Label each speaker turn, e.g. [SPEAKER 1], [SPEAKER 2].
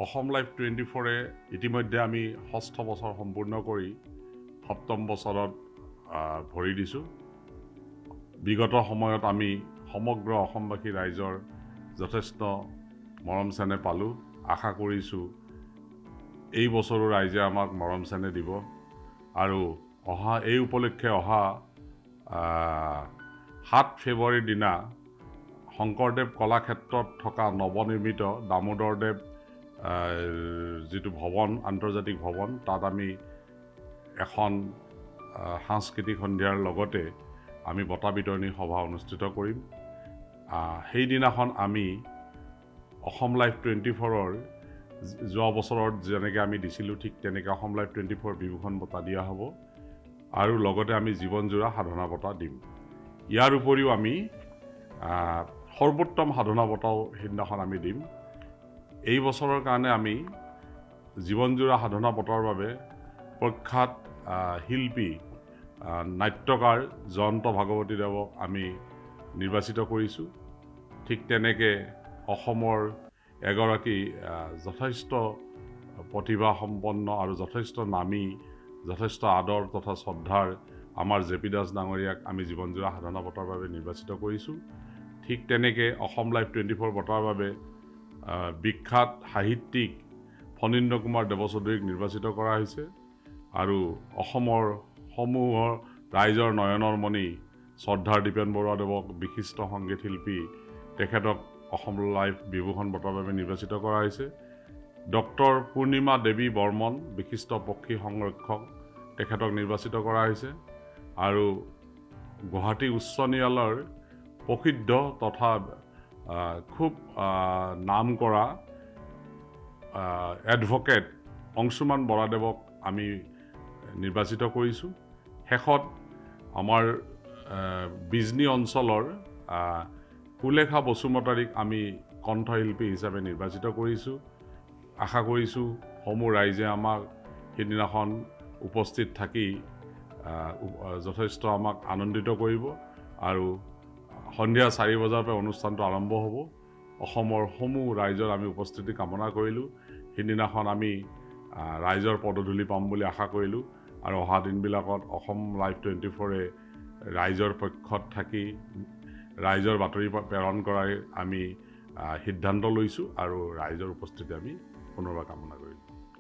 [SPEAKER 1] Assam life 24 ইতিমধ্যে আমি ষষ্ঠ বছৰ সম্পূৰ্ণ কৰি সপ্তম বছৰত ভৰি দিছোঁ। বিগত সময়ত আমি সমগ্ৰ অসমবাসী ৰাইজৰ যথেষ্ট মৰম চেনেহ পালোঁ। আশা কৰিছোঁ এই বছৰো ৰাইজে আমাক মৰম চেনেহ দিব আৰু এই উপলক্ষে 7 ফেব্ৰুৱাৰীৰ দিনা শংকৰদেৱ কলাক্ষেত্ৰত থকা নৱনিৰ্মিত দামোদৰদেৱ যিটো ভৱন, আন্তৰ্জাতিক ভৱন, তাত আমি এখন সাংস্কৃতিক সন্ধিয়াৰ লগতে আমি বঁটা বিতৰণী সভা অনুষ্ঠিত কৰিম। সেইদিনাখন আমি অসম লাইফ 24ৰ যোৱা বছৰত যেনেকৈ আমি দিছিলোঁ, ঠিক তেনেকৈ অসম লাইফ 24 বিভূষণ বঁটা দিয়া হ'ব আৰু লগতে আমি জীৱনজোৰা সাধনা বঁটা দিম। ইয়াৰ উপৰিও আমি সৰ্বোত্তম সাধনা বঁটাও সেইদিনাখন আমি দিম। এই বছৰৰ কাৰণে আমি জীৱনজোৰা সাধনা বঁটাৰ বাবে প্ৰখ্যাত শিল্পী নাট্যকাৰ জয়ন্ত ভাগৱতীদেৱক আমি নিৰ্বাচিত কৰিছোঁ। ঠিক তেনেকৈ অসমৰ এগৰাকী যথেষ্ট প্ৰতিভাসম্পন্ন আৰু যথেষ্ট নামী, যথেষ্ট আদৰ তথা শ্ৰদ্ধাৰ আমাৰ জে.পি. দাস ডাঙৰীয়াক আমি জীৱনজোৰা সাধনা বঁটাৰ বাবে নিৰ্বাচিত কৰিছোঁ। ঠিক তেনেকৈ অসম লাইফ 24 বঁটাৰ বাবে বিখ্যাত সাহিত্যিক ফণীন্দ্ৰ কুমাৰ দেৱচৌধুৰীক নিৰ্বাচিত কৰা হৈছে আৰু অসমৰ সমূহৰ ৰাইজৰ নয়নৰ মণি শ্ৰদ্ধাৰ দীপেন বৰুৱাদেৱক বিশিষ্ট সংগীত শিল্পী তেখেতক অসম লাইফ বিভূষণ বঁটাৰ বাবে নিৰ্বাচিত কৰা হৈছে। ডক্টৰ পূৰ্ণিমা দেৱী বৰ্মন বিশিষ্ট পক্ষী সংৰক্ষক, তেখেতক নিৰ্বাচিত কৰা হৈছে আৰু গুৱাহাটী উচ্চ ন্যায়ালয়ৰ প্ৰসিদ্ধ তথা খুব নাম কৰা এদভকেট অংশুমান বৰাদেৱক আমি নিৰ্বাচিত কৰিছোঁ। শেষত আমাৰ বিজনী অঞ্চলৰ সুলেখা বসুমতাৰীক আমি কণ্ঠশিল্পী হিচাপে নিৰ্বাচিত কৰিছোঁ। আশা কৰিছোঁ সমূহ ৰাইজে আমাক সেইদিনাখন উপস্থিত থাকি যথেষ্ট আমাক আনন্দিত কৰিব আৰু সন্ধিয়া 4 বজাৰ পৰা অনুষ্ঠানটো আৰম্ভ হ'ব। অসমৰ সমূহ ৰাইজৰ আমি উপস্থিতি কামনা কৰিলোঁ। সেইদিনাখন আমি ৰাইজৰ পদধূলি পাম বুলি আশা কৰিলোঁ আৰু অহা দিনবিলাকত অসম লাইফ 24 ৰাইজৰ পক্ষত থাকি ৰাইজৰ বাতৰি প্ৰেৰণ কৰাৰ আমি সিদ্ধান্ত লৈছোঁ আৰু ৰাইজৰ উপস্থিতি আমি পুনৰবাৰ কামনা কৰিছোঁ।